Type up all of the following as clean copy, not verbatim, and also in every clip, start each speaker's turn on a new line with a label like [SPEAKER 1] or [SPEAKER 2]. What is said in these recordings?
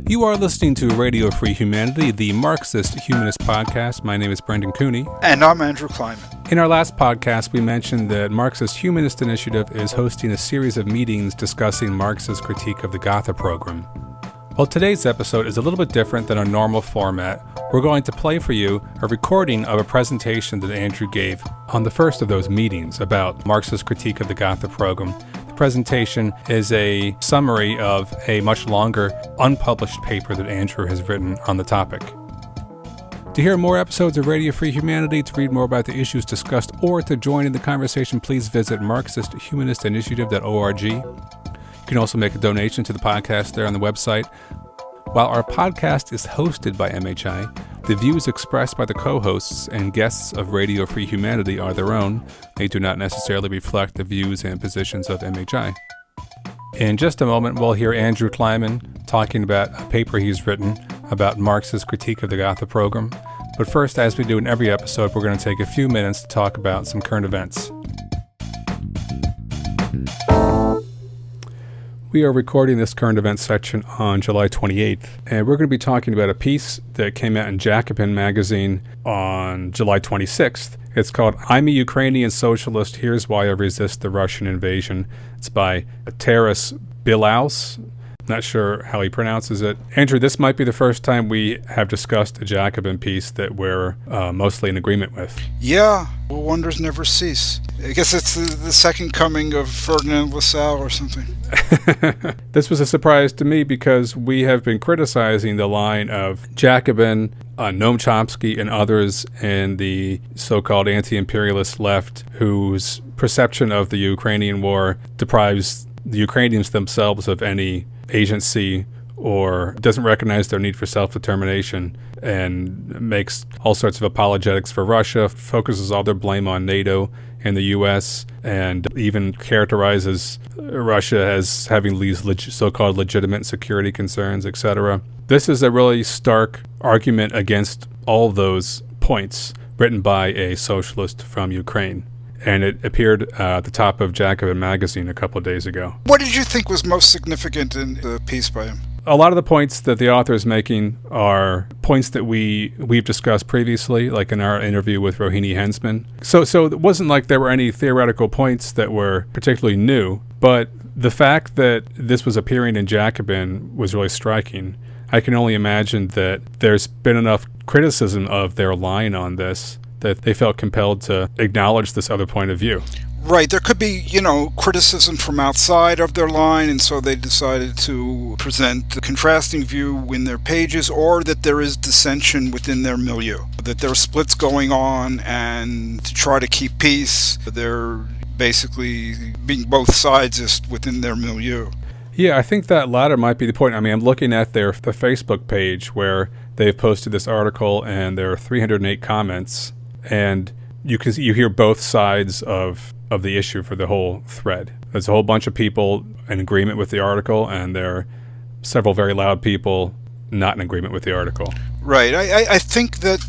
[SPEAKER 1] You are listening to Radio Free Humanity, the Marxist-Humanist podcast. My name is Brendan Cooney.
[SPEAKER 2] And I'm Andrew Kleiman.
[SPEAKER 1] In our last podcast, we mentioned that Marxist-Humanist Initiative is hosting a series of meetings discussing Marx's critique of the Gotha Program. Well, today's episode is a little bit different than our normal format. We're going to play for you a recording of a presentation that Andrew gave on the first of those meetings about Marx's critique of the Gotha Program. The presentation is a summary of a much longer, unpublished paper that Andrew has written on the topic. To hear more episodes of Radio Free Humanity, to read more about the issues discussed, or to join in the conversation, please visit Marxist-Humanist-Initiative.org. You can also make a donation to the podcast there on the website. While our podcast is hosted by MHI, the views expressed by the co-hosts and guests of Radio Free Humanity are their own. They do not necessarily reflect the views and positions of MHI. In just a moment, we'll hear Andrew Kleiman talking about a paper he's written about Marx's critique of the Gotha Program. But first, as we do in every episode, we're going to take a few minutes to talk about some current events. We are recording this current events section on July 28th, and we're going to be talking about a piece that came out in Jacobin magazine on July 26th. It's called "I'm a Ukrainian Socialist, Here's Why I Resist the Russian Invasion." It's by Taras Bilaus. Not sure how he pronounces it. Andrew, this might be the first time we have discussed a Jacobin piece that we're mostly in agreement with.
[SPEAKER 2] Yeah, well, wonders never cease. I guess it's the second coming of Ferdinand Lassalle or something.
[SPEAKER 1] This was a surprise to me because we have been criticizing the line of Jacobin, Noam Chomsky, and others in the so-called anti-imperialist left whose perception of the Ukrainian war deprives the Ukrainians themselves of any agency or doesn't recognize their need for self-determination and makes all sorts of apologetics for Russia, focuses all their blame on NATO and the U.S., and even characterizes Russia as having these so-called legitimate security concerns, etc. This is a really stark argument against all those points written by a socialist from Ukraine. And it appeared at the top of Jacobin magazine a couple of days ago.
[SPEAKER 2] What did you think was most significant in the piece by him?
[SPEAKER 1] A lot of the points that the author is making are points that we've discussed previously, like in our interview with Rohini Hensman. So it wasn't like there were any theoretical points that were particularly new, but the fact that this was appearing in Jacobin was really striking. I can only imagine that there's been enough criticism of their line on this that they felt compelled to acknowledge this other point of view.
[SPEAKER 2] Right, there could be, criticism from outside of their line, and so they decided to present a contrasting view in their pages, or that there is dissension within their milieu, that there are splits going on, and to try to keep peace, they're basically being both sidesist within their milieu.
[SPEAKER 1] Yeah, I think that latter might be the point. I mean, I'm looking at the Facebook page where they've posted this article, and there are 308 comments, and you hear both sides of the issue for the whole thread. There's a whole bunch of people in agreement with the article, and there are several very loud people not in agreement with the article.
[SPEAKER 2] Right. I think that,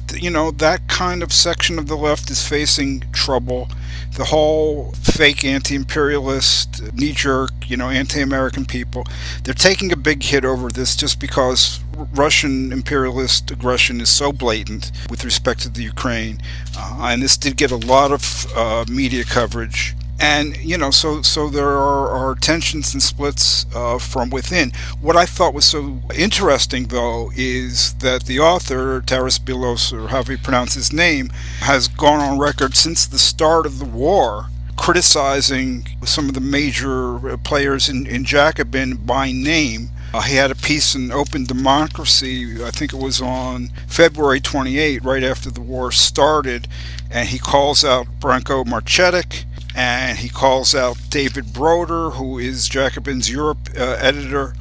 [SPEAKER 2] that kind of section of the left is facing trouble. The whole fake anti-imperialist, knee-jerk, anti-American people, they're taking a big hit over this just because Russian imperialist aggression is so blatant with respect to the Ukraine. And this did get a lot of media coverage. And, so there are tensions and splits from within. What I thought was so interesting, though, is that the author, Taras Bilaus, or however you pronounce his name, has gone on record since the start of the war criticizing some of the major players in Jacobin by name. He had a piece in Open Democracy, I think it was on February 28, right after the war started, and he calls out Branko Marcetic, and he calls out David Broder, who is Jacobin's Europe editor.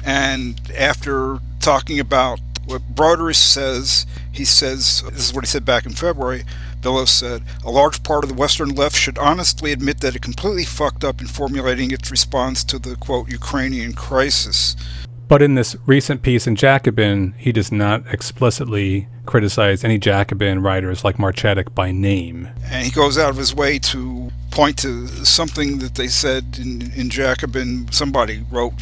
[SPEAKER 2] And after talking about what Broder says, he says, this is what he said back in February, Bilaus said, "A large part of the Western left should honestly admit that it completely fucked up in formulating its response to the, quote, Ukrainian crisis."
[SPEAKER 1] But in this recent piece in Jacobin, he does not explicitly criticize any Jacobin writers like Marchetic by name.
[SPEAKER 2] And he goes out of his way to point to something that they said in Jacobin. Somebody wrote,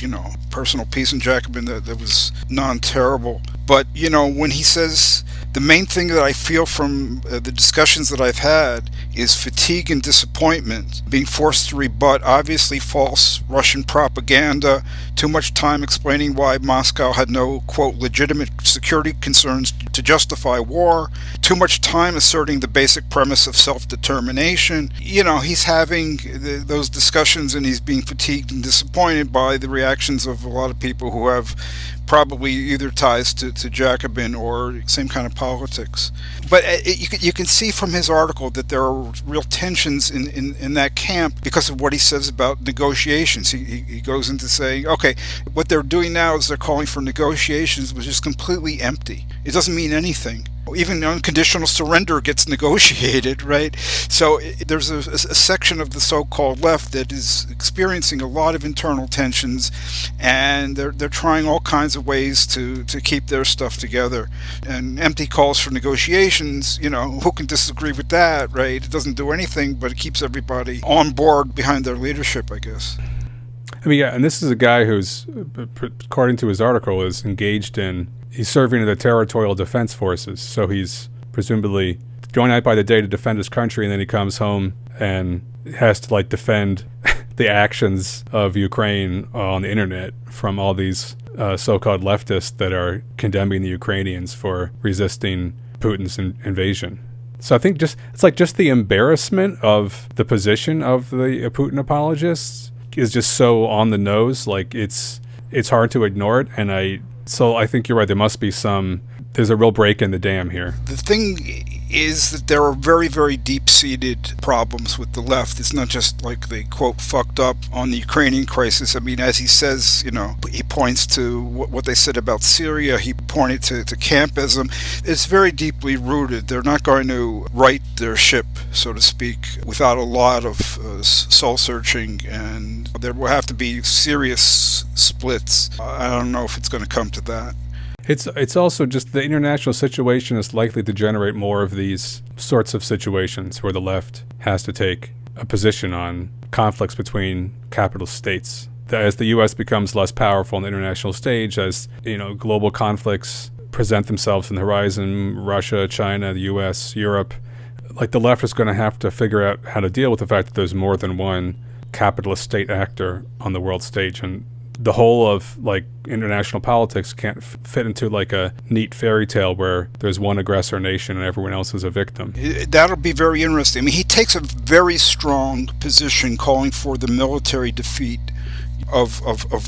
[SPEAKER 2] personal piece in Jacobin that was non-terrible. But, when he says, the main thing that I feel from the discussions that I've had is fatigue and disappointment, being forced to rebut obviously false Russian propaganda, too much time explaining why Moscow had no, quote, legitimate security concerns to justify war, too much time asserting the basic premise of self-determination. He's having those discussions and he's being fatigued and disappointed by the reactions of a lot of people who have probably either ties to Jacobin or same kind of politics. But you can see from his article that there are real tensions in that camp because of what he says about negotiations. He goes into saying, okay, what they're doing now is they're calling for negotiations, which is completely empty. It doesn't mean anything. Even unconditional surrender gets negotiated, right? So there's a section of the so-called left that is experiencing a lot of internal tensions, and they're trying all kinds of ways to keep their stuff together. And empty calls for negotiations, who can disagree with that, right? It doesn't do anything, but it keeps everybody on board behind their leadership, I guess.
[SPEAKER 1] Yeah, and this is a guy who's, according to his article, is engaged in, he's serving in the territorial defense forces, so he's presumably going out by the day to defend his country, and then he comes home and has to defend the actions of Ukraine on the internet from all these so-called leftists that are condemning the Ukrainians for resisting Putin's invasion. So I think just the embarrassment of the position of the Putin apologists is just so on the nose, it's hard to ignore it, and I think you're right. There's a real break in the dam here.
[SPEAKER 2] The thing is that there are very, very deep-seated problems with the left. It's not just like they, quote, fucked up on the Ukrainian crisis. I mean, as he says, he points to what they said about Syria. He pointed to campism. It's very deeply rooted. They're not going to right their ship, so to speak, without a lot of soul-searching, and there will have to be serious splits. I don't know if it's going to come to that.
[SPEAKER 1] It's also just the international situation is likely to generate more of these sorts of situations where the left has to take a position on conflicts between capitalist states. As the U.S. becomes less powerful on the international stage, as global conflicts present themselves on the horizon, Russia, China, the U.S., Europe, the left is going to have to figure out how to deal with the fact that there's more than one capitalist state actor on the world stage, and the whole of international politics can't fit into a neat fairy tale where there's one aggressor nation and everyone else is a victim.
[SPEAKER 2] That'll be very interesting. I mean, he takes a very strong position calling for the military defeat of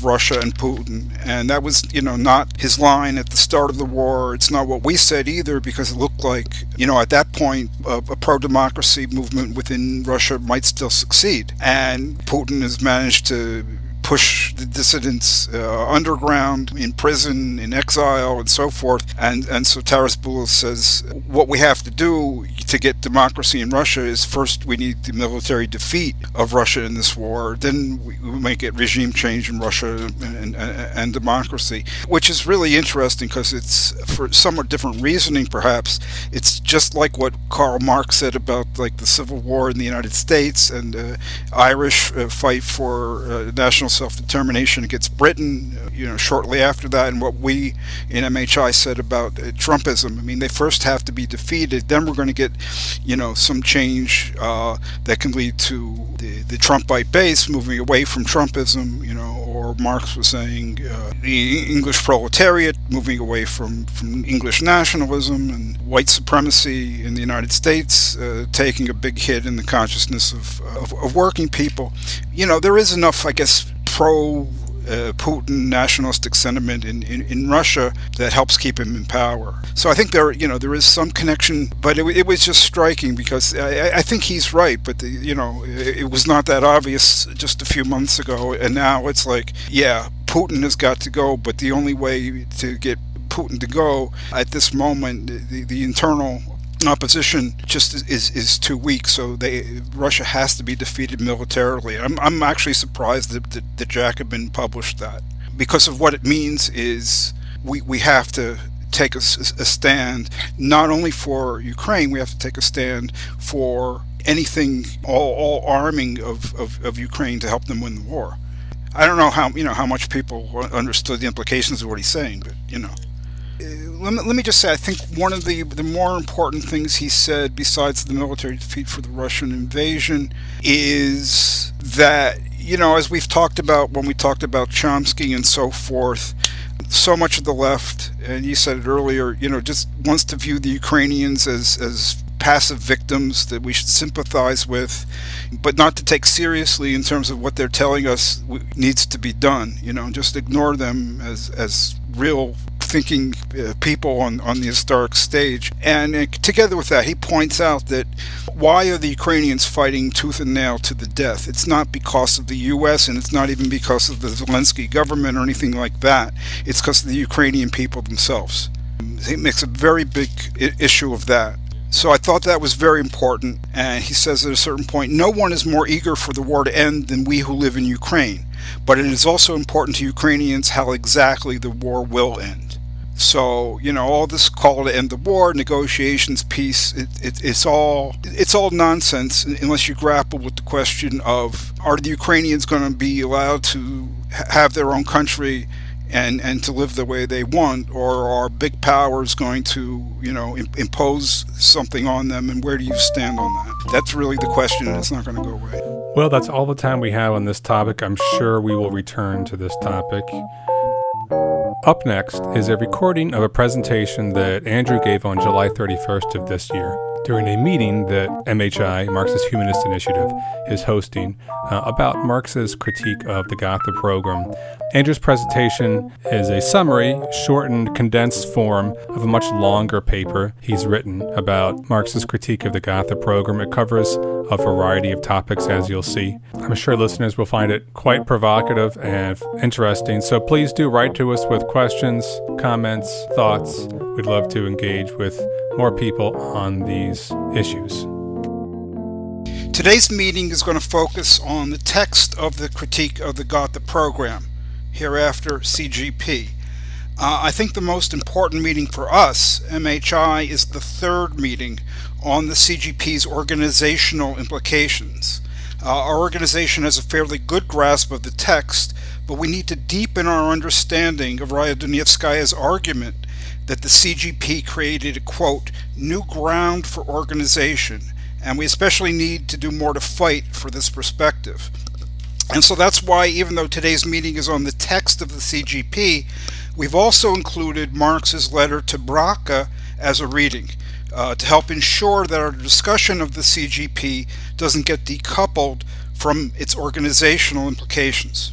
[SPEAKER 2] Russia and Putin, and that was not his line at the start of the war. It's not what we said either, because it looked like at that point a pro-democracy movement within Russia might still succeed, and Putin has managed to push the dissidents underground, in prison, in exile, and so forth. And so Taras Bulus says, what we have to do to get democracy in Russia is first we need the military defeat of Russia in this war. Then we may get regime change in Russia and democracy, which is really interesting because it's, for somewhat different reasoning perhaps, it's just like what Karl Marx said about the Civil War in the United States and Irish fight for national self-determination against Britain, shortly after that, and what we in MHI said about Trumpism. I mean, they first have to be defeated, then we're going to get, some change that can lead to the Trumpite base moving away from Trumpism, or Marx was saying the English proletariat moving away from English nationalism, and white supremacy in the United States taking a big hit in the consciousness of working people. There is enough, I guess, pro-Putin nationalistic sentiment in Russia that helps keep him in power. So I think there is some connection, but it was just striking because I think he's right, but it was not that obvious just a few months ago, and now it's Putin has got to go, but the only way to get Putin to go at this moment, the internal opposition just is too weak, so Russia has to be defeated militarily. I'm actually surprised that Jacobin published that. because of what it means is we have to take a stand not only for Ukraine, we have to take a stand for anything, all arming of Ukraine to help them win the war. I don't know how much people understood the implications of what he's saying, but let me just say, I think one of the more important things he said, besides the military defeat for the Russian invasion, is that, as we've talked about when we talked about Chomsky and so forth, so much of the left, and you said it earlier, just wants to view the Ukrainians as passive victims that we should sympathize with, but not to take seriously in terms of what they're telling us needs to be done. Just ignore them as real thinking people on the historic stage. And together with that, he points out that why are the Ukrainians fighting tooth and nail to the death? It's not because of the U.S., and it's not even because of the Zelensky government or anything like that. It's because of the Ukrainian people themselves. He makes a very big issue of that. So I thought that was very important. And he says at a certain point, no one is more eager for the war to end than we who live in Ukraine. But it is also important to Ukrainians how exactly the war will end. So, all this call to end the war, negotiations, peace, it's all nonsense unless you grapple with the question of, are the Ukrainians going to be allowed to have their own country and to live the way they want, or are big powers going to, impose something on them, and where do you stand on that? That's really the question, and it's not going to go away.
[SPEAKER 1] Well, that's all the time we have on this topic. I'm sure we will return to this topic. Up next is a recording of a presentation that Andrew gave on July 31st of this year during a meeting that MHI, Marxist-Humanist Initiative, is hosting about Marx's critique of the Gotha Program. Andrew's presentation is a summary, shortened, condensed form of a much longer paper he's written about Marx's critique of the Gotha Program. It covers a variety of topics, as you'll see. I'm sure listeners will find it quite provocative and interesting, so please do write to us with questions, comments, thoughts. We'd love to engage with more people on these issues.
[SPEAKER 2] Today's meeting is going to focus on the text of the critique of the Gotha Program, hereafter CGP. I think the most important meeting for us, MHI, is the third meeting on the CGP's organizational implications. Our organization has a fairly good grasp of the text, but we need to deepen our understanding of Raya Dunevskaya's argument that the CGP created a, quote, new ground for organization, and we especially need to do more to fight for this perspective. And so that's why, even though today's meeting is on the text of the CGP, we've also included Marx's letter to Braca as a reading, to help ensure that our discussion of the CGP doesn't get decoupled from its organizational implications.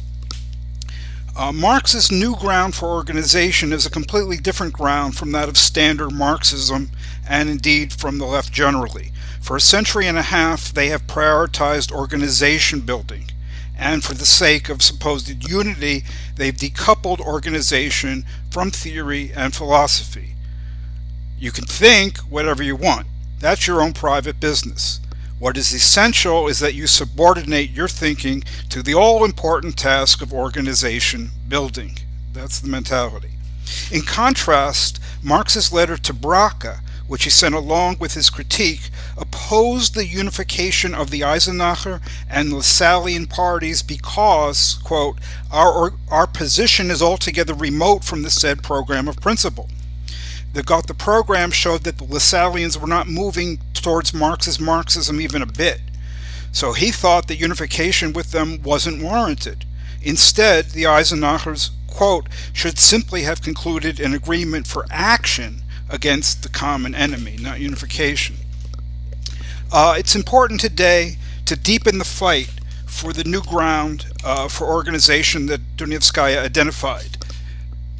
[SPEAKER 2] Marx's new ground for organization is a completely different ground from that of standard Marxism, and indeed from the left generally. For a century and a half, they have prioritized organization building, and for the sake of supposed unity, they've decoupled organization from theory and philosophy. You can think whatever you want. That's your own private business. What is essential is that you subordinate your thinking to the all-important task of organization building. That's the mentality. In contrast, Marx's letter to Braca, which he sent along with his critique, opposed the unification of the Eisenacher and Lassallean parties because, quote, our position is altogether remote from the said program of principle. The Gotha Program showed that the Lassalleans were not moving towards Marx's Marxism even a bit. So he thought that unification with them wasn't warranted. Instead, the Eisenachers, quote, should simply have concluded an agreement for action against the common enemy, not unification. It's important today to deepen the fight for the new ground for organization that Dunevskaya identified,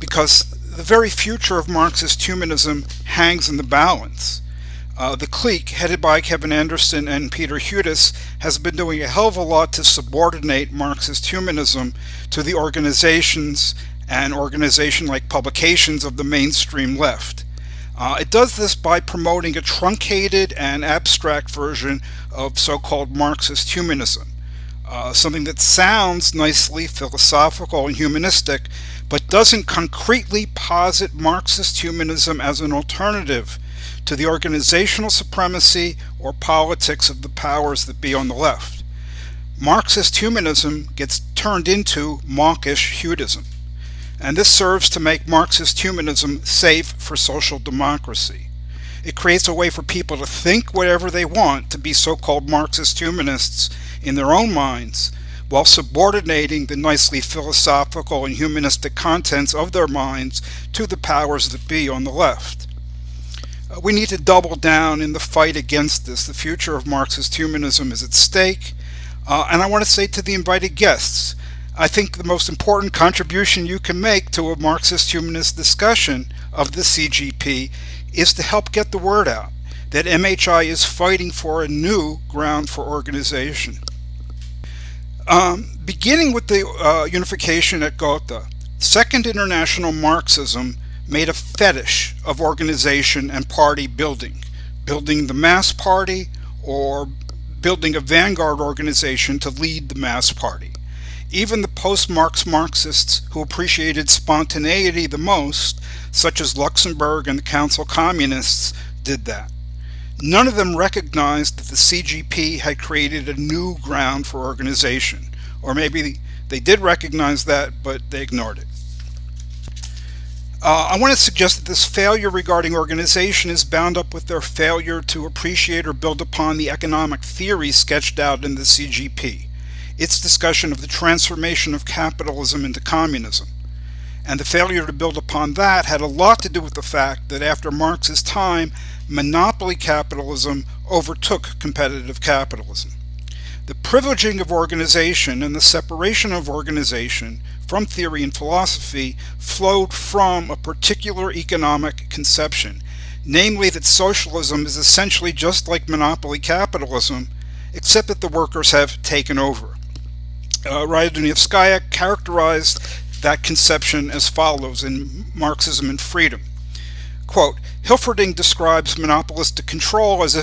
[SPEAKER 2] because the very future of Marxist humanism hangs in the balance. The clique, headed by Kevin Anderson and Peter Hudis, has been doing a hell of a lot to subordinate Marxist humanism to the organizations and organization-like publications of the mainstream left. It does this by promoting a truncated and abstract version of so-called Marxist humanism. something that sounds nicely philosophical and humanistic, but doesn't concretely posit Marxist humanism as an alternative to the organizational supremacy or politics of the powers that be on the left. Marxist humanism gets turned into mawkish Hutism, and this serves to make Marxist humanism safe for social democracy. It creates a way for people to think whatever they want to be so-called Marxist humanists in their own minds, while subordinating the nicely philosophical and humanistic contents of their minds to the powers that be on the left. We need to double down in the fight against this. The future of Marxist humanism is at stake. And I want to say to the invited guests, I think the most important contribution you can make to a Marxist-humanist discussion of the CGP is to help get the word out that MHI is fighting for a new ground for organization. Beginning with the unification at Gotha, Second International Marxism made a fetish of organization and party building the mass party or building a vanguard organization to lead the mass party. Even the post-Marx Marxists who appreciated spontaneity the most, such as Luxemburg and the Council Communists, did that. None of them recognized that the CGP had created a new ground for organization. Or maybe they did recognize that, but they ignored it. I want to suggest that this failure regarding organization is bound up with their failure to appreciate or build upon the economic theory sketched out in the CGP, its discussion of the transformation of capitalism into communism. And the failure to build upon that had a lot to do with the fact that after Marx's time, monopoly capitalism overtook competitive capitalism. The privileging of organization and the separation of organization from theory and philosophy flowed from a particular economic conception, namely that socialism is essentially just like monopoly capitalism, except that the workers have taken over. Raya characterized that conception as follows in Marxism and Freedom. Quote, Hilferding describes monopolistic control as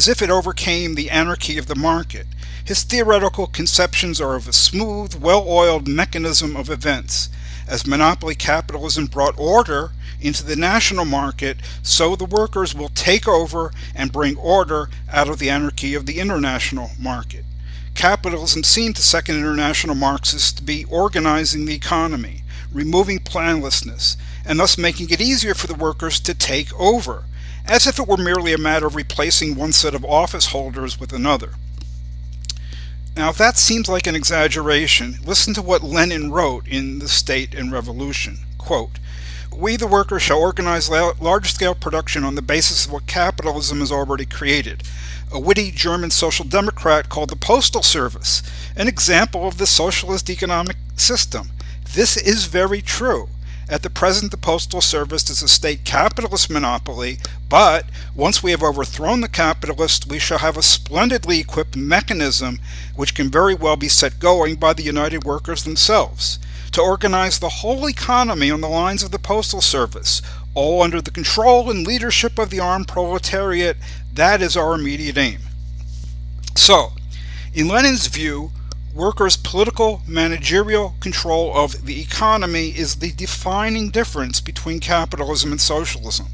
[SPEAKER 2] if it overcame the anarchy of the market. His theoretical conceptions are of a smooth, well-oiled mechanism of events. As monopoly capitalism brought order into the national market, so the workers will take over and bring order out of the anarchy of the international market. Capitalism seemed to Second International Marxists to be organizing the economy, removing planlessness, and thus making it easier for the workers to take over, as if it were merely a matter of replacing one set of office holders with another. Now, if that seems like an exaggeration, listen to what Lenin wrote in The State and Revolution. Quote, We the workers shall organize large-scale production on the basis of what capitalism has already created. A witty German social democrat called the Postal Service an example of the socialist economic system. This is very true. At the present, the Postal Service is a state capitalist monopoly, but once we have overthrown the capitalists, we shall have a splendidly equipped mechanism which can very well be set going by the United Workers themselves, to organize the whole economy on the lines of the Postal Service, all under the control and leadership of the armed proletariat. That is our immediate aim. So, in Lenin's view, workers' political managerial control of the economy is the defining difference between capitalism and socialism.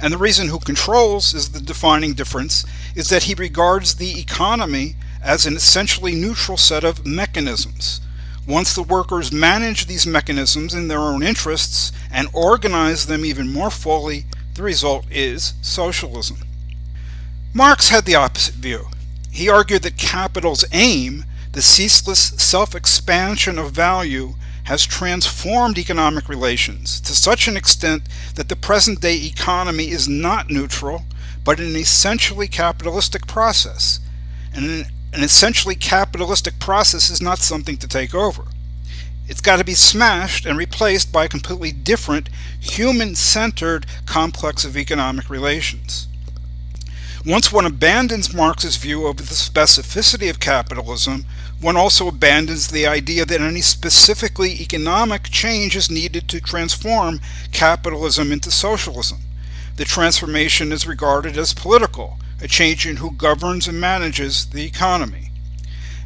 [SPEAKER 2] And the reason who controls is the defining difference is that he regards the economy as an essentially neutral set of mechanisms. Once the workers manage these mechanisms in their own interests and organize them even more fully, the result is socialism. Marx had the opposite view. He argued that capital's aim, the ceaseless self-expansion of value, has transformed economic relations to such an extent that the present-day economy is not neutral, but an essentially capitalistic process. And an essentially capitalistic process is not something to take over. It's got to be smashed and replaced by a completely different, human-centered complex of economic relations. Once one abandons Marx's view of the specificity of capitalism, one also abandons the idea that any specifically economic change is needed to transform capitalism into socialism. The transformation is regarded as political, a change in who governs and manages the economy.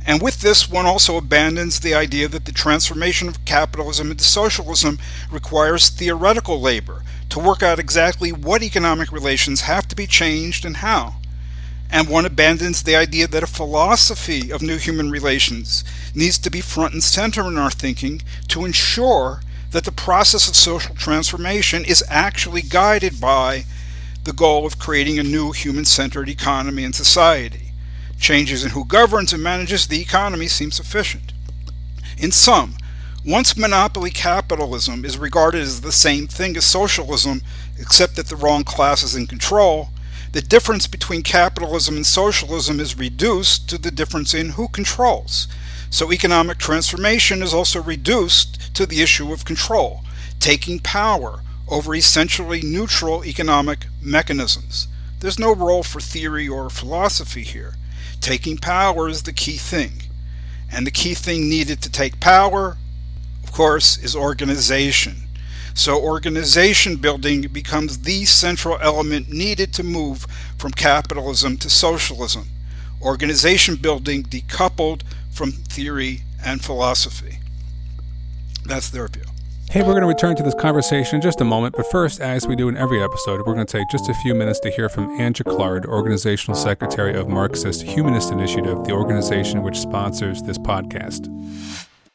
[SPEAKER 2] And with this, one also abandons the idea that the transformation of capitalism into socialism requires theoretical labor to work out exactly what economic relations have to be changed and how. And one abandons the idea that a philosophy of new human relations needs to be front and center in our thinking to ensure that the process of social transformation is actually guided by the goal of creating a new human-centered economy and society. Changes in who governs and manages the economy seem sufficient. In sum, once monopoly capitalism is regarded as the same thing as socialism, except that the wrong class is in control, the difference between capitalism and socialism is reduced to the difference in who controls. So economic transformation is also reduced to the issue of control, taking power over essentially neutral economic mechanisms. There's no role for theory or philosophy here. Taking power is the key thing. And the key thing needed to take power, of course, is organization. So organization building becomes the central element needed to move from capitalism to socialism. Organization building decoupled from theory and philosophy. That's their view.
[SPEAKER 1] Hey, we're going to return to this conversation in just a moment, but first, as we do in every episode, we're going to take just a few minutes to hear from Anja Clark, Organizational Secretary of Marxist-Humanist Initiative, the organization which sponsors this podcast.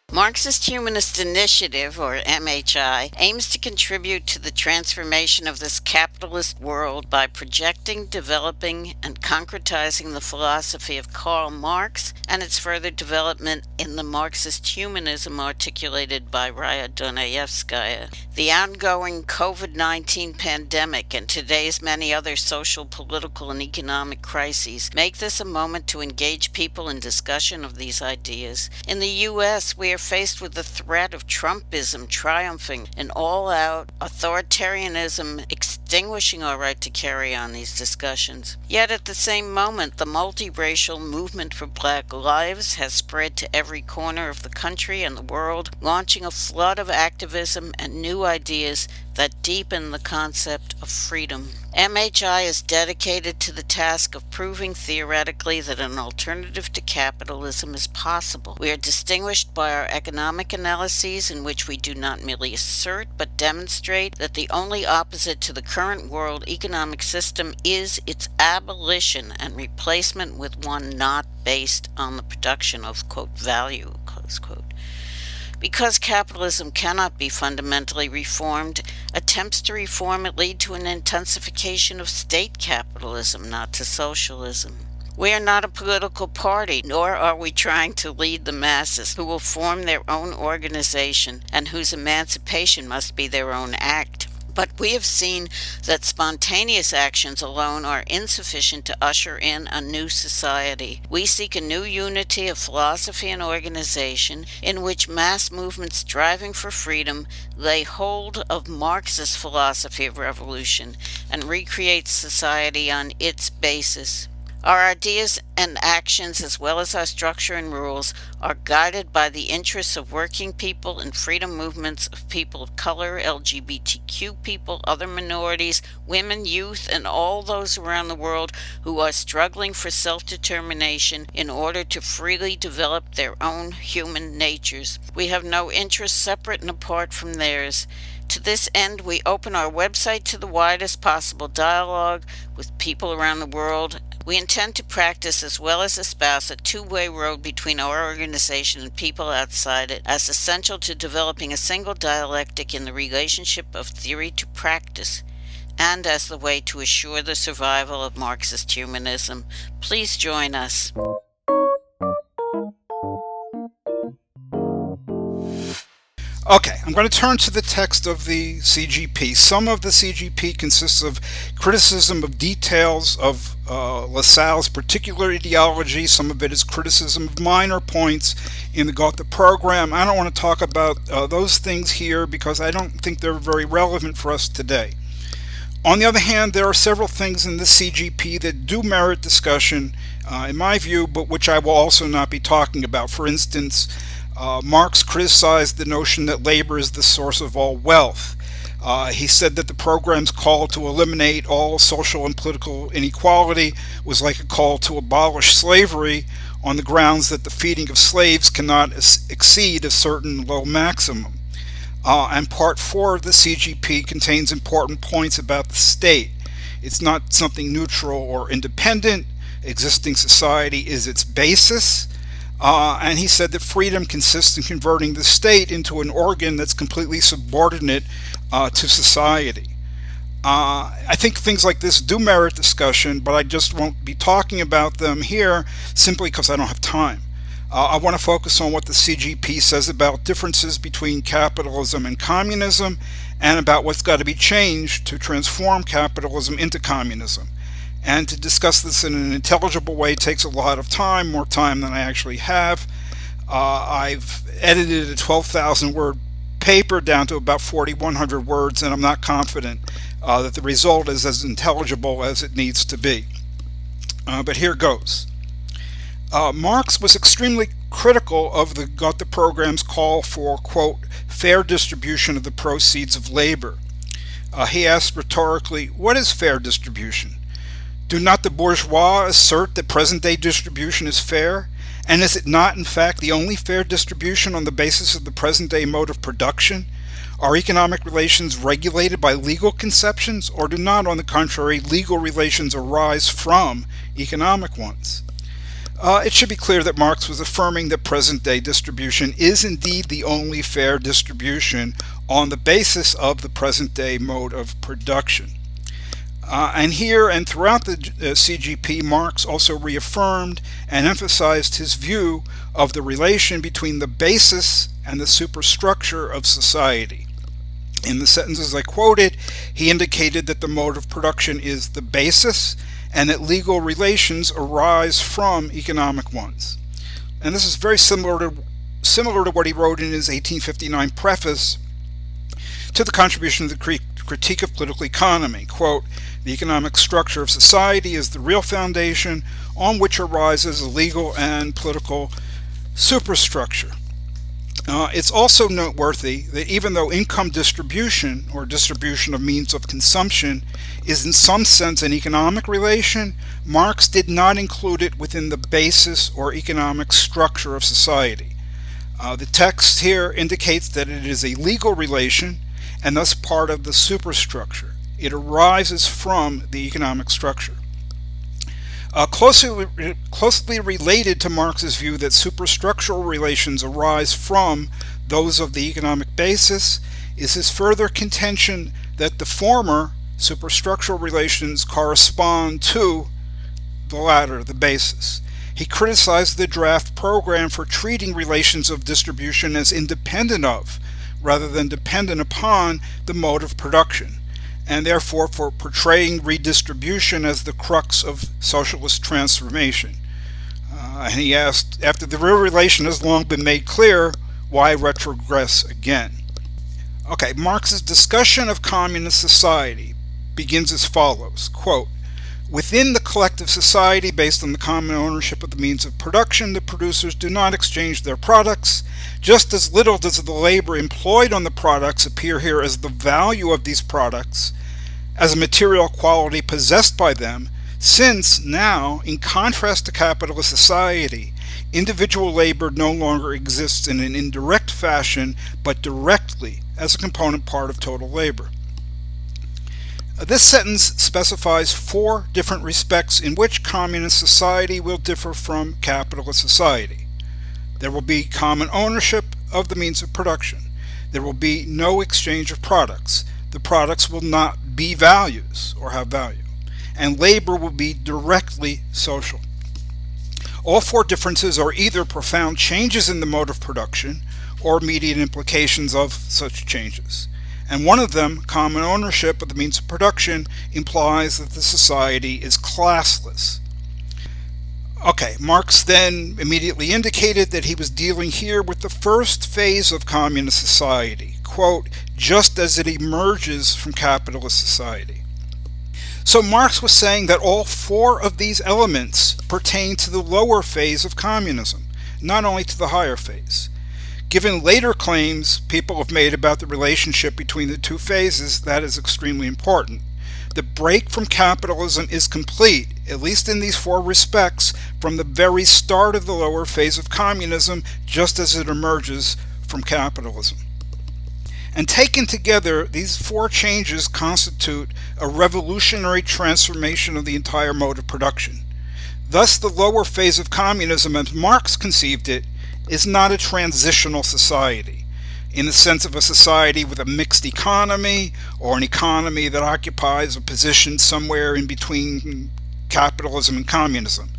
[SPEAKER 3] Marxist-Humanist Initiative, or MHI, aims to contribute to the transformation of this capitalist world by projecting, developing, and concretizing the philosophy of Karl Marx and its further development in the Marxist humanism articulated by Raya Dunayevskaya. The ongoing COVID-19 pandemic and today's many other social, political, and economic crises make this a moment to engage people in discussion of these ideas. In the U.S., we are faced with the threat of Trumpism triumphing and all-out authoritarianism extinguishing our right to carry on these discussions. Yet at the same moment, the multiracial movement for Black lives has spread to every corner of the country and the world, launching a flood of activism and new ideas that deepen the concept of freedom. MHI is dedicated to the task of proving theoretically that an alternative to capitalism is possible. We are distinguished by our economic analyses in which we do not merely assert but demonstrate that the only opposite to the current world economic system is its abolition and replacement with one not based on the production of, quote, value, close quote. Because capitalism cannot be fundamentally reformed, attempts to reform it lead to an intensification of state capitalism, not to socialism. We are not a political party, nor are we trying to lead the masses who will form their own organization and whose emancipation must be their own act. But we have seen that spontaneous actions alone are insufficient to usher in a new society. We seek a new unity of philosophy and organization in which mass movements striving for freedom lay hold of Marx's philosophy of revolution and recreate society on its basis. Our ideas and actions, as well as our structure and rules, are guided by the interests of working people and freedom movements of people of color, LGBTQ people, other minorities, women, youth, and all those around the world who are struggling for self-determination in order to freely develop their own human natures. We have no interests separate and apart from theirs. To this end, we open our website to the widest possible dialogue with people around the world. We intend to practice as well as espouse a two-way road between our organization and people outside it as essential to developing a single dialectic in the relationship of theory to practice, and as the way to assure the survival of Marxist humanism. Please join us.
[SPEAKER 2] Okay, I'm going to turn to the text of the CGP. Some of the CGP consists of criticism of details of Lassalle's particular ideology. Some of it is criticism of minor points in the Gotha Program. I don't want to talk about those things here because I don't think they're very relevant for us today. On the other hand, there are several things in the CGP that do merit discussion, in my view, but which I will also not be talking about. For instance, Marx criticized the notion that labor is the source of all wealth. He said that the program's call to eliminate all social and political inequality was like a call to abolish slavery on the grounds that the feeding of slaves cannot exceed a certain low maximum. And Part 4 of the CGP contains important points about the state. It's not something neutral or independent. Existing society is its basis. And he said that freedom consists in converting the state into an organ that's completely subordinate to society. I think things like this do merit discussion, but I just won't be talking about them here simply because I don't have time. I want to focus on what the CGP says about differences between capitalism and communism, and about what's got to be changed to transform capitalism into communism. And to discuss this in an intelligible way takes a lot of time, more time than I actually have. I've edited a 12,000 word paper down to about 4,100 words, and I'm not confident that the result is as intelligible as it needs to be. But here goes. Marx was extremely critical of the Gotha Program's call for, quote, fair distribution of the proceeds of labor. He asked rhetorically, what is fair distribution? Do not the bourgeois assert that present-day distribution is fair? And is it not, in fact, the only fair distribution on the basis of the present-day mode of production? Are economic relations regulated by legal conceptions, or do not, on the contrary, legal relations arise from economic ones? It should be clear that Marx was affirming that present-day distribution is indeed the only fair distribution on the basis of the present-day mode of production. And here and throughout the CGP, Marx also reaffirmed and emphasized his view of the relation between the basis and the superstructure of society. In the sentences I quoted, he indicated that the mode of production is the basis and that legal relations arise from economic ones. And this is very similar to what he wrote in his 1859 preface to the contribution of the Critique of Political Economy. Quote, the economic structure of society is the real foundation on which arises a legal and political superstructure. It's also noteworthy that even though income distribution, or distribution of means of consumption, is in some sense an economic relation, Marx did not include it within the basis or economic structure of society. The text here indicates that it is a legal relation and thus part of the superstructure. It arises from the economic structure. Closely related to Marx's view that superstructural relations arise from those of the economic basis is his further contention that the former, superstructural relations, correspond to the latter, the basis. He criticized the draft program for treating relations of distribution as independent of, rather than dependent upon, the mode of production, and therefore for portraying redistribution as the crux of socialist transformation. And he asked, after the real relation has long been made clear, why retrogress again? Okay, Marx's discussion of communist society begins as follows, quote, within the collective society based on the common ownership of the means of production, the producers do not exchange their products. Just as little does the labor employed on the products appear here as the value of these products, as a material quality possessed by them, since now, in contrast to capitalist society, individual labor no longer exists in an indirect fashion, but directly as a component part of total labor. This sentence specifies 4 different respects in which communist society will differ from capitalist society. There will be common ownership of the means of production. There will be no exchange of products. The products will not be values or have value. And labor will be directly social. All 4 differences are either profound changes in the mode of production or immediate implications of such changes. And one of them, common ownership of the means of production, implies that the society is classless. Okay, Marx then immediately indicated that he was dealing here with the first phase of communist society, quote, just as it emerges from capitalist society. So Marx was saying that all 4 of these elements pertain to the lower phase of communism, not only to the higher phase. Given later claims people have made about the relationship between the 2 phases, that is extremely important. The break from capitalism is complete at least in these four respects, from the very start of the lower phase of communism, just as it emerges from capitalism. And taken together, these four changes constitute a revolutionary transformation of the entire mode of production. Thus, the lower phase of communism, as Marx conceived it, is not a transitional society, in the sense of a society with a mixed economy, or an economy that occupies a position somewhere in between capitalism and communism.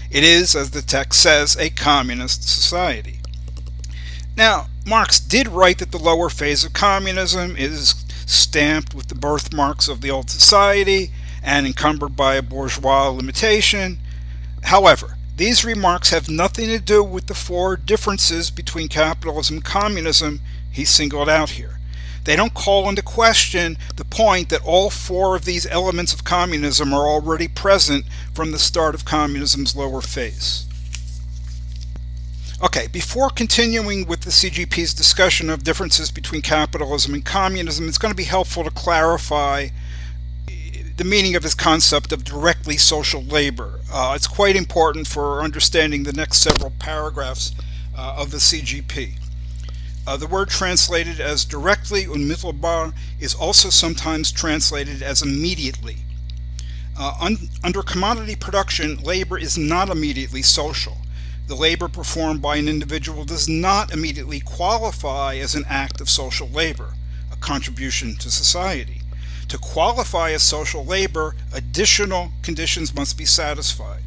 [SPEAKER 2] It is, as the text says, a communist society. Now, Marx did write that the lower phase of communism is stamped with the birthmarks of the old society and encumbered by a bourgeois limitation. However, these remarks have nothing to do with the four differences between capitalism and communism he singled out here. They don't call into question the point that all four of these elements of communism are already present from the start of communism's lower phase. Okay, before continuing with the CGP's discussion of differences between capitalism and communism, it's going to be helpful to clarify the meaning of his concept of directly social labor. It's quite important for understanding the next several paragraphs of the CGP. The word translated as directly, unmittelbar, is also sometimes translated as immediately. Under commodity production, labor is not immediately social. The labor performed by an individual does not immediately qualify as an act of social labor, a contribution to society. To qualify as social labor, additional conditions must be satisfied.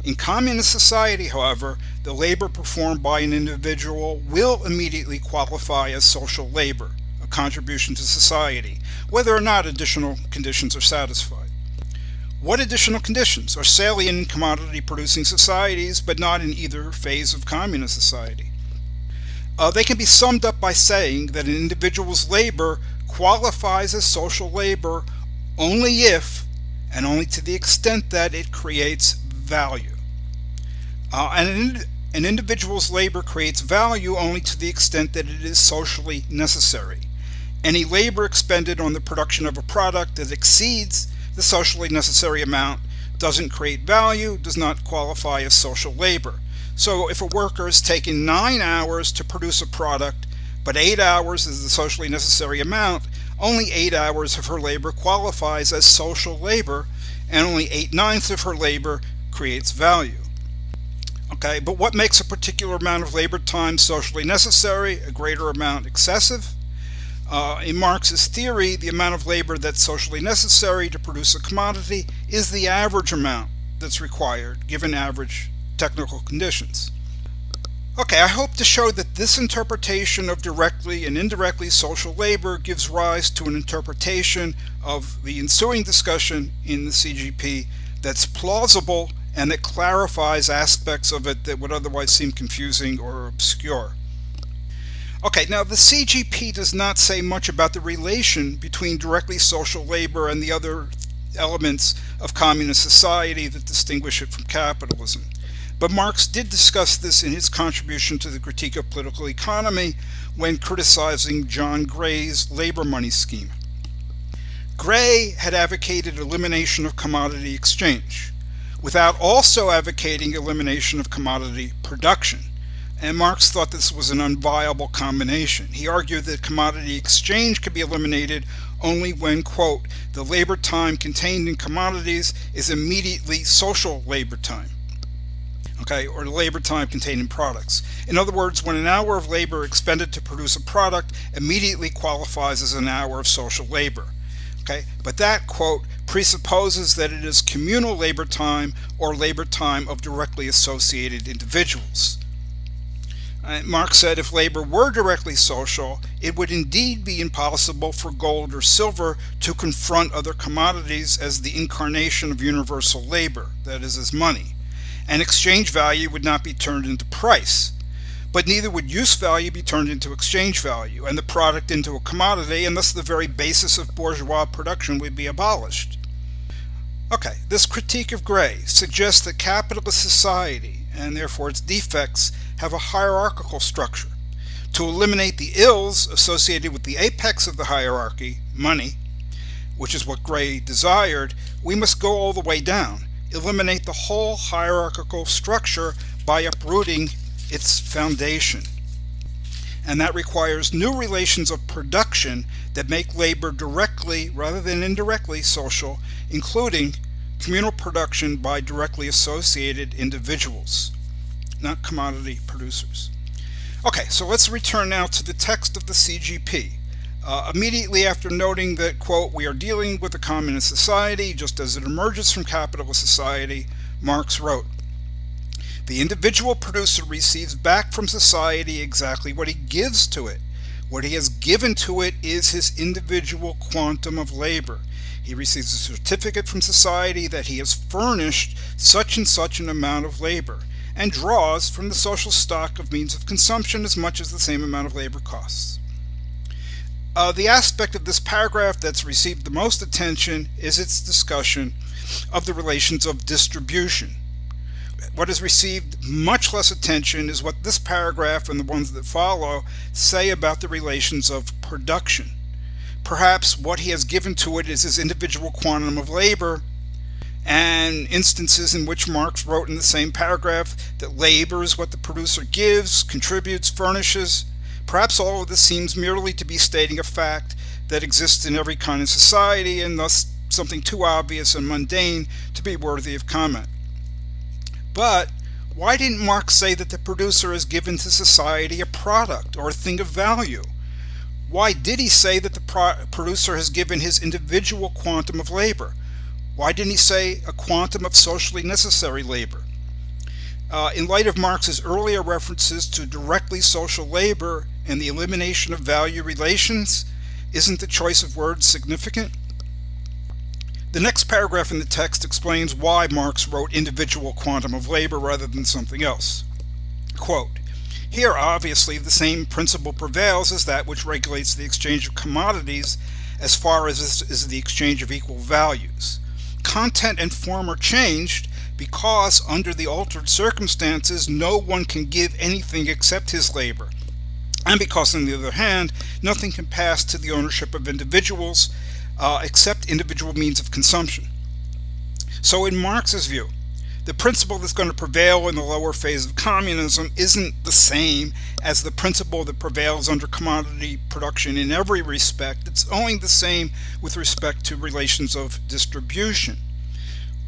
[SPEAKER 2] In communist society, however, the labor performed by an individual will immediately qualify as social labor, a contribution to society, whether or not additional conditions are satisfied. What additional conditions are salient in commodity-producing societies, but not in either phase of communist society? They can be summed up by saying that an individual's labor qualifies as social labor only if, and only to the extent that, it creates value. And an individual's labor creates value only to the extent that it is socially necessary. Any labor expended on the production of a product that exceeds the socially necessary amount doesn't create value, does not qualify as social labor. So if a worker is taking 9 hours to produce a product, but 8 hours is the socially necessary amount, only 8 hours of her labor qualifies as social labor, and only 8/9 of her labor creates value. Okay, but what makes a particular amount of labor time socially necessary, a greater amount excessive? In Marx's theory, the amount of labor that's socially necessary to produce a commodity is the average amount that's required, given average technical conditions. Okay, I hope to show that this interpretation of directly and indirectly social labor gives rise to an interpretation of the ensuing discussion in the CGP that's plausible and that clarifies aspects of it that would otherwise seem confusing or obscure. Okay, now the CGP does not say much about the relation between directly social labor and the other elements of communist society that distinguish it from capitalism. But Marx did discuss this in his contribution to the Critique of Political Economy when criticizing John Gray's labor money scheme. Gray had advocated elimination of commodity exchange, without also advocating elimination of commodity production. And Marx thought this was an unviable combination. He argued that commodity exchange could be eliminated only when, quote, the labor time contained in commodities is immediately social labor time, okay, or the labor time contained in products. In other words, when an hour of labor expended to produce a product immediately qualifies as an hour of social labor. Okay, but that, quote, presupposes that it is communal labor time or labor time of directly associated individuals. Marx said if labor were directly social, it would indeed be impossible for gold or silver to confront other commodities as the incarnation of universal labor, that is, as money, and exchange value would not be turned into price. But neither would use value be turned into exchange value, and the product into a commodity, and thus the very basis of bourgeois production would be abolished. Okay, this critique of Gray suggests that capitalist society, and therefore its defects, have a hierarchical structure. To eliminate the ills associated with the apex of the hierarchy, money, which is what Gray desired, we must go all the way down, eliminate the whole hierarchical structure by uprooting its foundation. And that requires new relations of production that make labor directly rather than indirectly social, including communal production by directly associated individuals, not commodity producers. Okay, so let's return now to the text of the CGP. Immediately after noting that, quote, we are dealing with a communist society just as it emerges from capitalist society, Marx wrote, the individual producer receives back from society exactly what he gives to it. What he has given to it is his individual quantum of labor. He receives a certificate from society that he has furnished such and such an amount of labor, and draws from the social stock of means of consumption as much as the same amount of labor costs. The aspect of this paragraph that's received the most attention is its discussion of the relations of distribution. What has received much less attention is what this paragraph and the ones that follow say about the relations of production. Perhaps what he has given to it is his individual quantum of labor, and instances in which Marx wrote in the same paragraph that labor is what the producer gives, contributes, furnishes. Perhaps all of this seems merely to be stating a fact that exists in every kind of society, and thus something too obvious and mundane to be worthy of comment. But why didn't Marx say that the producer has given to society a product or a thing of value? Why did he say that the producer has given his individual quantum of labor? Why didn't he say a quantum of socially necessary labor? In light of Marx's earlier references to directly social labor and the elimination of value relations, isn't the choice of words significant? The next paragraph in the text explains why Marx wrote individual quantum of labor rather than something else. Quote, here obviously the same principle prevails as that which regulates the exchange of commodities as far as is the exchange of equal values. Content and form are changed because under the altered circumstances no one can give anything except his labor, and because on the other hand nothing can pass to the ownership of individuals except individual means of consumption. So in Marx's view, the principle that's going to prevail in the lower phase of communism isn't the same as the principle that prevails under commodity production in every respect. It's only the same with respect to relations of distribution.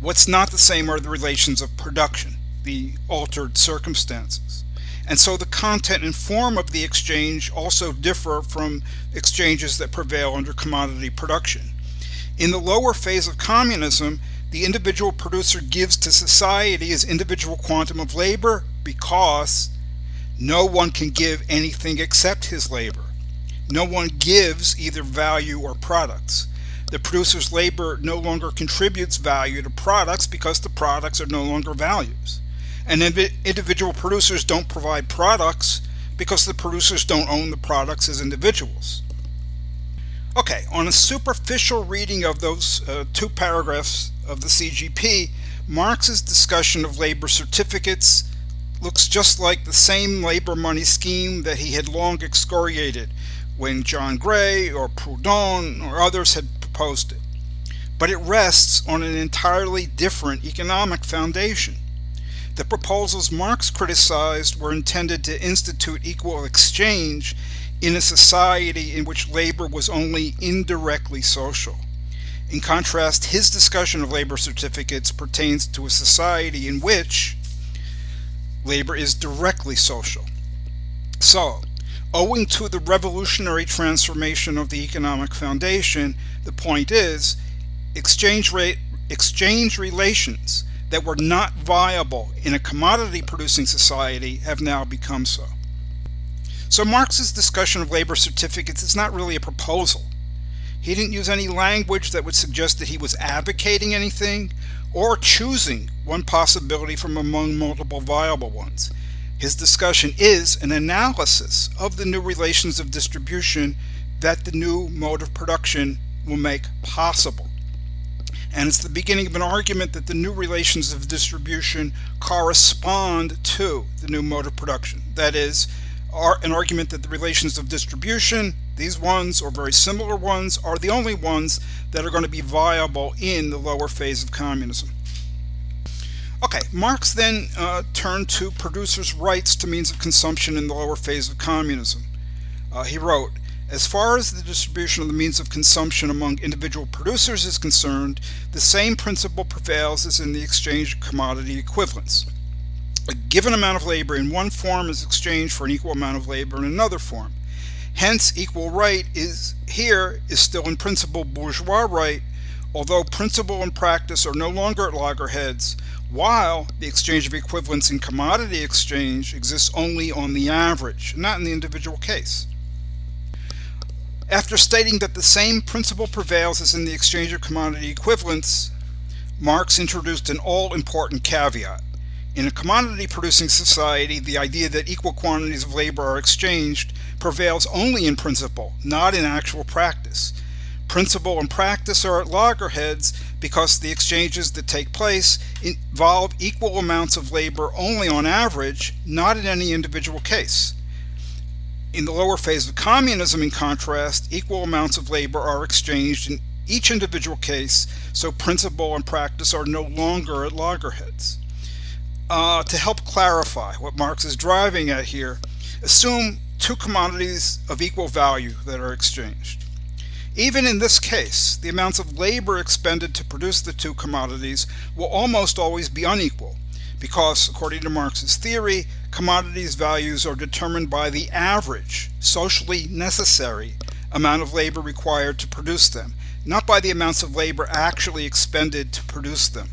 [SPEAKER 2] What's not the same are the relations of production, the altered circumstances. And so the content and form of the exchange also differ from exchanges that prevail under commodity production. In the lower phase of communism, the individual producer gives to society his individual quantum of labor because no one can give anything except his labor. No one gives either value or products. The producer's labor no longer contributes value to products because the products are no longer values. And individual producers don't provide products because the producers don't own the products as individuals. Okay, on a superficial reading of those two paragraphs of the CGP, Marx's discussion of labor certificates looks just like the same labor money scheme that he had long excoriated when John Gray or Proudhon or others had proposed it. But it rests on an entirely different economic foundation. The proposals Marx criticized were intended to institute equal exchange in a society in which labor was only indirectly social. In contrast, his discussion of labor certificates pertains to a society in which labor is directly social. So, owing to the revolutionary transformation of the economic foundation, the point is, exchange relations that were not viable in a commodity-producing society have now become so. So Marx's discussion of labor certificates is not really a proposal. He didn't use any language that would suggest that he was advocating anything or choosing one possibility from among multiple viable ones. His discussion is an analysis of the new relations of distribution that the new mode of production will make possible. And it's the beginning of an argument that the new relations of distribution correspond to the new mode of production. That is, an argument that the relations of distribution, these ones or very similar ones, are the only ones that are going to be viable in the lower phase of communism. Okay, Marx then turned to producers' rights to means of consumption in the lower phase of communism. He wrote, as far as the distribution of the means of consumption among individual producers is concerned, the same principle prevails as in the exchange of commodity equivalents. A given amount of labor in one form is exchanged for an equal amount of labor in another form. Hence, equal right is still in principle bourgeois right, although principle and practice are no longer at loggerheads, while the exchange of equivalents in commodity exchange exists only on the average, not in the individual case. After stating that the same principle prevails as in the exchange of commodity equivalents, Marx introduced an all-important caveat. In a commodity-producing society, the idea that equal quantities of labor are exchanged prevails only in principle, not in actual practice. Principle and practice are at loggerheads because the exchanges that take place involve equal amounts of labor only on average, not in any individual case. In the lower phase of communism, in contrast, equal amounts of labor are exchanged in each individual case, so principle and practice are no longer at loggerheads. To help clarify what Marx is driving at here, assume two commodities of equal value that are exchanged. Even in this case, the amounts of labor expended to produce the two commodities will almost always be unequal, because, according to Marx's theory, commodities' values are determined by the average, socially necessary amount of labor required to produce them, not by the amounts of labor actually expended to produce them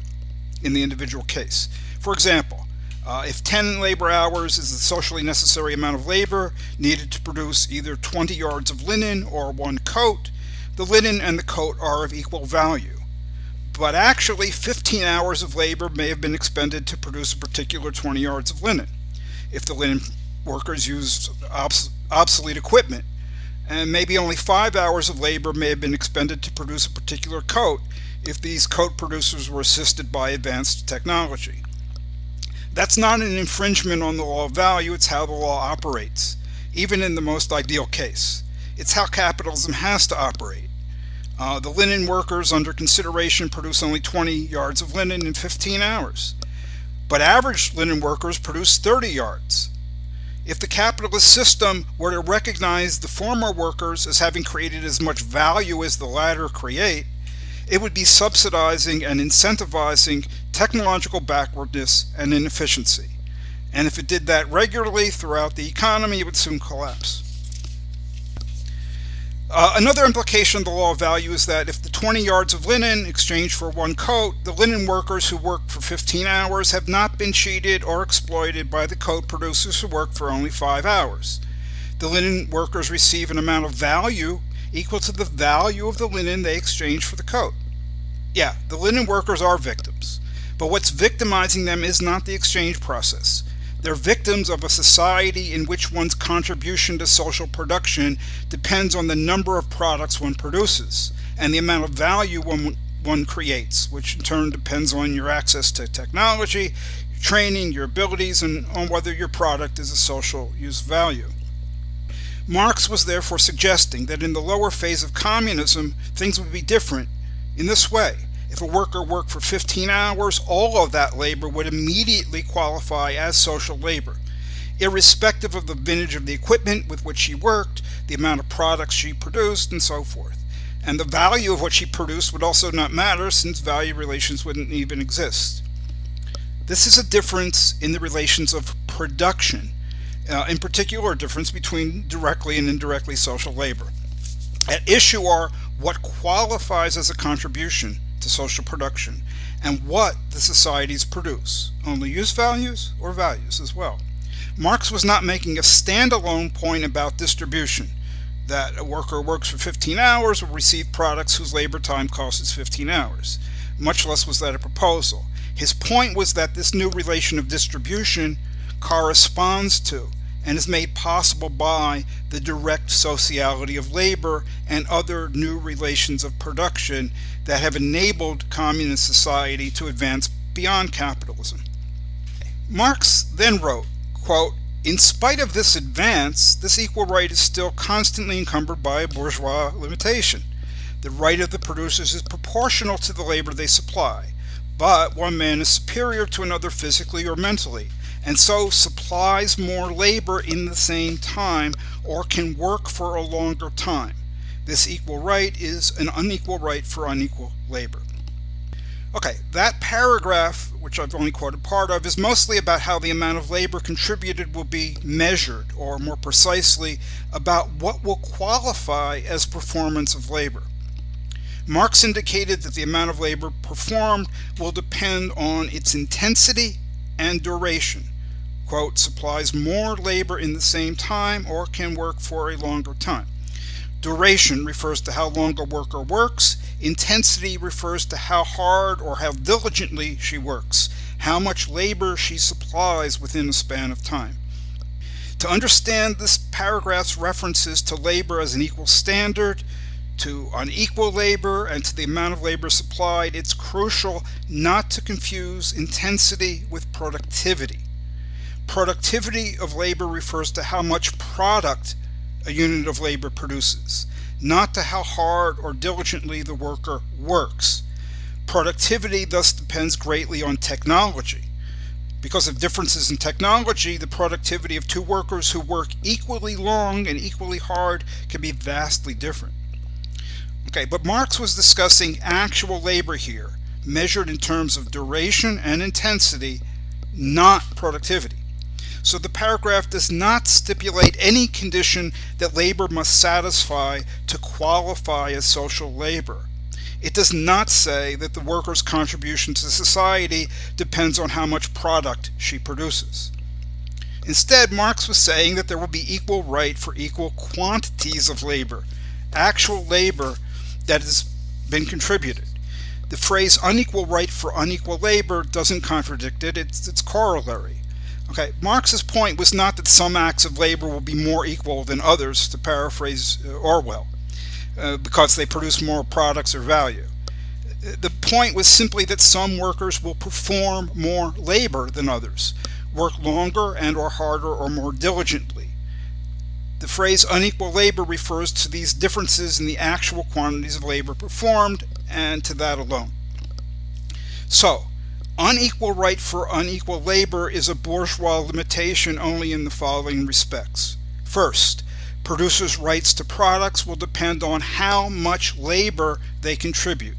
[SPEAKER 2] in the individual case. For example, if 10 labor hours is the socially necessary amount of labor needed to produce either 20 yards of linen or one coat, the linen and the coat are of equal value. But actually, 15 hours of labor may have been expended to produce a particular 20 yards of linen. If the linen workers used obsolete equipment, and maybe only 5 hours of labor may have been expended to produce a particular coat if these coat producers were assisted by advanced technology. That's not an infringement on the law of value, it's how the law operates, even in the most ideal case. It's how capitalism has to operate. The linen workers under consideration produce only 20 yards of linen in 15 hours. But average linen workers produce 30 yards. If the capitalist system were to recognize the former workers as having created as much value as the latter create, it would be subsidizing and incentivizing technological backwardness and inefficiency. And if it did that regularly throughout the economy, it would soon collapse. Another implication of the law of value is that if the 20 yards of linen exchanged for one coat, the linen workers who work for 15 hours have not been cheated or exploited by the coat producers who work for only 5 hours. The linen workers receive an amount of value equal to the value of the linen they exchange for the coat. Yeah, the linen workers are victims, but what's victimizing them is not the exchange process. They're victims of a society in which one's contribution to social production depends on the number of products one produces and the amount of value one creates, which in turn depends on your access to technology, your training, your abilities, and on whether your product is a social use value. Marx was therefore suggesting that in the lower phase of communism, things would be different in this way. If a worker worked for 15 hours, all of that labor would immediately qualify as social labor, irrespective of the vintage of the equipment with which she worked, the amount of products she produced, and so forth. And the value of what she produced would also not matter, since value relations wouldn't even exist. This is a difference in the relations of production, in particular a difference between directly and indirectly social labor. At issue are what qualifies as a contribution to social production, and what the societies produce, only use values or values as well. Marx was not making a standalone point about distribution, that a worker works for 15 hours will receive products whose labor time cost is 15 hours. Much less was that a proposal. His point was that this new relation of distribution corresponds to and is made possible by the direct sociality of labor and other new relations of production that have enabled communist society to advance beyond capitalism. Marx then wrote, quote, "In spite of this advance, this equal right is still constantly encumbered by a bourgeois limitation. The right of the producers is proportional to the labor they supply, but one man is superior to another physically or mentally, and so supplies more labor in the same time or can work for a longer time. This equal right is an unequal right for unequal labor. Okay, that paragraph, which I've only quoted part of, is mostly about how the amount of labor contributed will be measured, or more precisely, about what will qualify as performance of labor. Marx indicated that the amount of labor performed will depend on its intensity and duration. Quote, supplies more labor in the same time or can work for a longer time. Duration refers to how long a worker works. Intensity refers to how hard or how diligently she works, how much labor she supplies within a span of time. To understand this paragraph's references to labor as an equal standard, to unequal labor, and to the amount of labor supplied, it's crucial not to confuse intensity with productivity. Productivity of labor refers to how much product a unit of labor produces, not to how hard or diligently the worker works. Productivity thus depends greatly on technology. Because of differences in technology, the productivity of two workers who work equally long and equally hard can be vastly different. Okay, but Marx was discussing actual labor here, measured in terms of duration and intensity, not productivity. So the paragraph does not stipulate any condition that labor must satisfy to qualify as social labor. It does not say that the worker's contribution to society depends on how much product she produces. Instead, Marx was saying that there will be equal right for equal quantities of labor, actual labor that has been contributed. The phrase unequal right for unequal labor doesn't contradict it, it's corollary. Okay, Marx's point was not that some acts of labor will be more equal than others, to paraphrase Orwell, because they produce more products or value. The point was simply that some workers will perform more labor than others, work longer and or harder or more diligently. The phrase unequal labor refers to these differences in the actual quantities of labor performed, and to that alone. So, unequal right for unequal labor is a bourgeois limitation only in the following respects. First, producers' rights to products will depend on how much labor they contribute.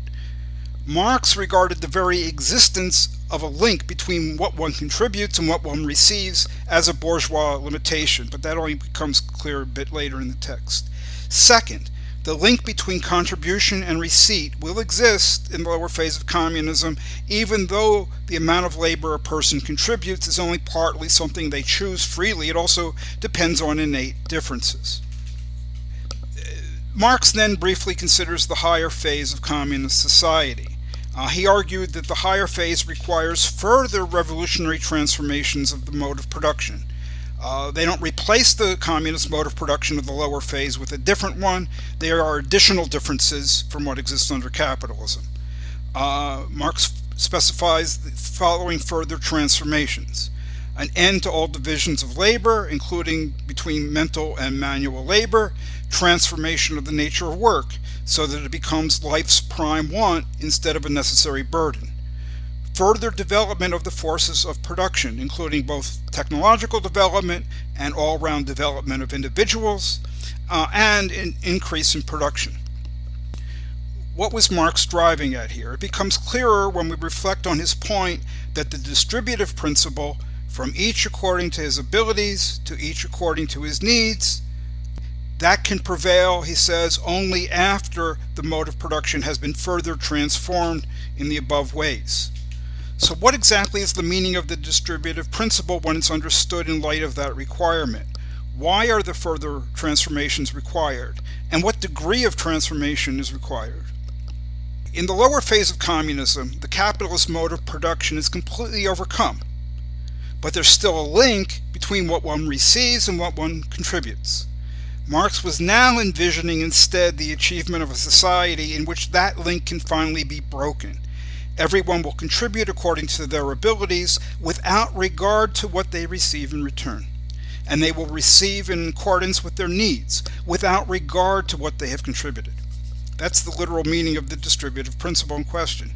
[SPEAKER 2] Marx regarded the very existence of a link between what one contributes and what one receives as a bourgeois limitation, but that only becomes clear a bit later in the text. Second, the link between contribution and receipt will exist in the lower phase of communism, even though the amount of labor a person contributes is only partly something they choose freely. It also depends on innate differences. Marx then briefly considers the higher phase of communist society. He argued that the higher phase requires further revolutionary transformations of the mode of production. They don't replace the communist mode of production of the lower phase with a different one. There are additional differences from what exists under capitalism. Marx specifies the following further transformations: an end to all divisions of labor, including between mental and manual labor, transformation of the nature of work, so that it becomes life's prime want instead of a necessary burden. Further development of the forces of production, including both technological development and all-round development of individuals, and an increase in production. What was Marx driving at here? It becomes clearer when we reflect on his point that the distributive principle, from each according to his abilities to each according to his needs, that can prevail, he says, only after the mode of production has been further transformed in the above ways. So what exactly is the meaning of the distributive principle when it's understood in light of that requirement? Why are the further transformations required? And what degree of transformation is required? In the lower phase of communism, the capitalist mode of production is completely overcome. But there's still a link between what one receives and what one contributes. Marx was now envisioning instead the achievement of a society in which that link can finally be broken. Everyone will contribute according to their abilities without regard to what they receive in return. And they will receive in accordance with their needs, without regard to what they have contributed. That's the literal meaning of the distributive principle in question.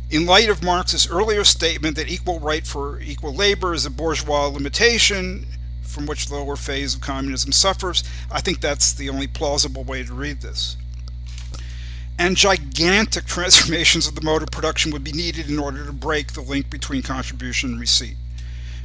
[SPEAKER 2] In light of Marx's earlier statement that equal right for equal labor is a bourgeois limitation from which the lower phase of communism suffers, I think that's the only plausible way to read this. And gigantic transformations of the mode of production would be needed in order to break the link between contribution and receipt.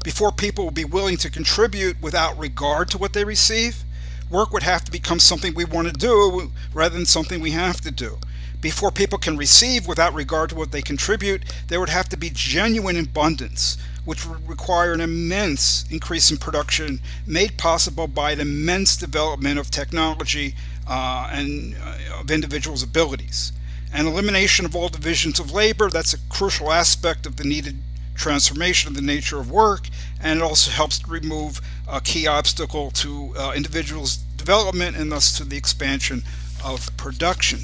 [SPEAKER 2] Before people will be willing to contribute without regard to what they receive, work would have to become something we want to do rather than something we have to do. Before people can receive without regard to what they contribute, there would have to be genuine abundance, which would require an immense increase in production made possible by an immense development of technology and of individuals' abilities. And elimination of all divisions of labor, that's a crucial aspect of the needed transformation of the nature of work, and it also helps to remove a key obstacle to individuals' development and thus to the expansion of production.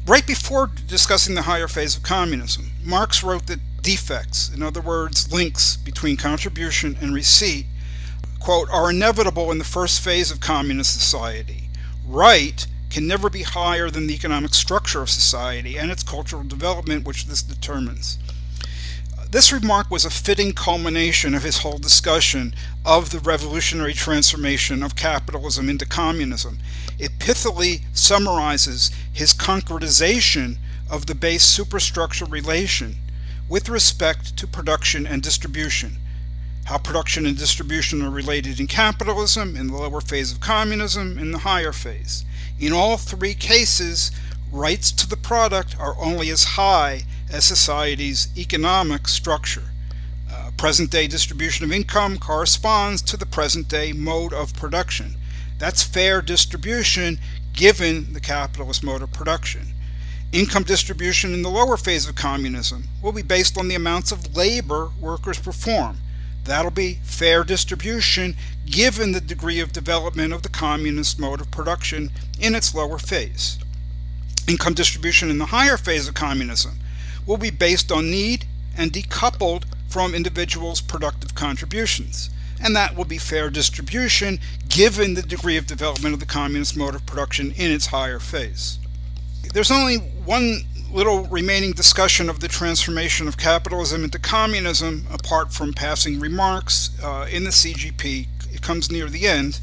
[SPEAKER 2] Right before discussing the higher phase of communism, Marx wrote that defects, in other words, links between contribution and receipt, quote, are inevitable in the first phase of communist society. Right can never be higher than the economic structure of society and its cultural development, which this determines. This remark was a fitting culmination of his whole discussion of the revolutionary transformation of capitalism into communism. It pithily summarizes his concretization of the base superstructure relation with respect to production and distribution, how production and distribution are related in capitalism, in the lower phase of communism, in the higher phase. In all three cases, rights to the product are only as high as society's economic structure. Present-day distribution of income corresponds to the present-day mode of production. That's fair distribution given the capitalist mode of production. Income distribution in the lower phase of communism will be based on the amounts of labor workers perform. That'll be fair distribution given the degree of development of the communist mode of production in its lower phase. Income distribution in the higher phase of communism will be based on need and decoupled from individuals' productive contributions. And that will be fair distribution given the degree of development of the communist mode of production in its higher phase. There's only one little remaining discussion of the transformation of capitalism into communism apart from passing remarks in the CGP. It comes near the end.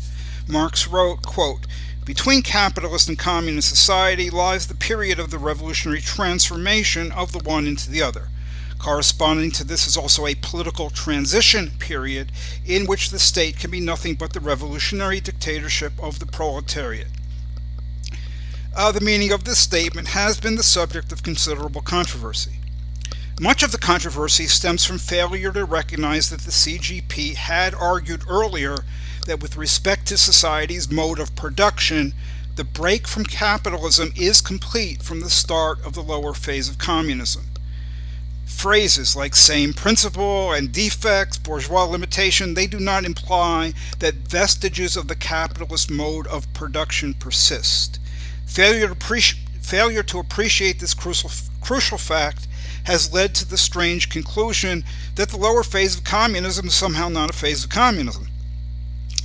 [SPEAKER 2] Marx wrote, quote, "Between capitalist and communist society lies the period of the revolutionary transformation of the one into the other. Corresponding to this is also a political transition period in which the state can be nothing but the revolutionary dictatorship of the proletariat." The meaning of this statement has been the subject of considerable controversy. Much of the controversy stems from failure to recognize that the CGP had argued earlier that with respect to society's mode of production, the break from capitalism is complete from the start of the lower phase of communism. Phrases like same principle and defects, bourgeois limitation, they do not imply that vestiges of the capitalist mode of production persist. Failure to appreciate this crucial fact has led to the strange conclusion that the lower phase of communism is somehow not a phase of communism.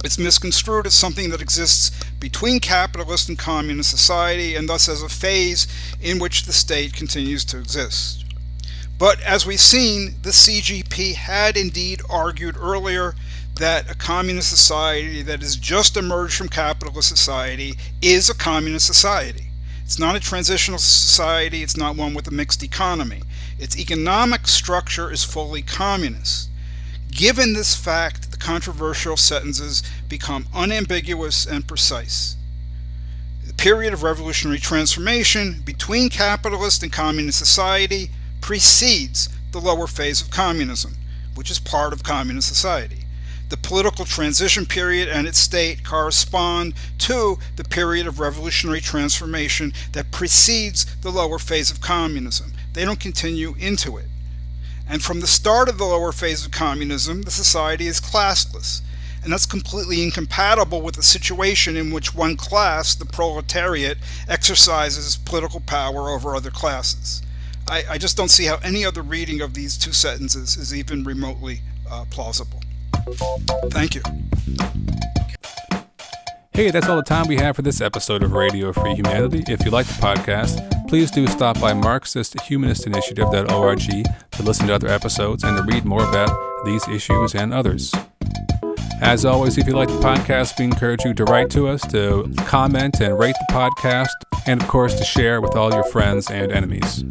[SPEAKER 2] It's misconstrued as something that exists between capitalist and communist society, and thus as a phase in which the state continues to exist. But as we've seen, the CGP had indeed argued earlier that a communist society that has just emerged from capitalist society is a communist society. It's not a transitional society, it's not one with a mixed economy. Its economic structure is fully communist. Given this fact, the controversial sentences become unambiguous and precise. The period of revolutionary transformation between capitalist and communist society precedes the lower phase of communism, which is part of communist society. The political transition period and its state correspond to the period of revolutionary transformation that precedes the lower phase of communism. They don't continue into it. And from the start of the lower phase of communism, the society is classless. And that's completely incompatible with a situation in which one class, the proletariat, exercises political power over other classes. I just don't see how any other reading of these two sentences is even remotely plausible. Thank you.
[SPEAKER 1] Hey, that's all the time we have for this episode of Radio Free Humanity. If you like the podcast, please do stop by Marxist-Humanist Initiative.org to listen to other episodes and to read more about these issues and others. As always, if you like the podcast, we encourage you to write to us, to comment and rate the podcast, and of course to share with all your friends and enemies.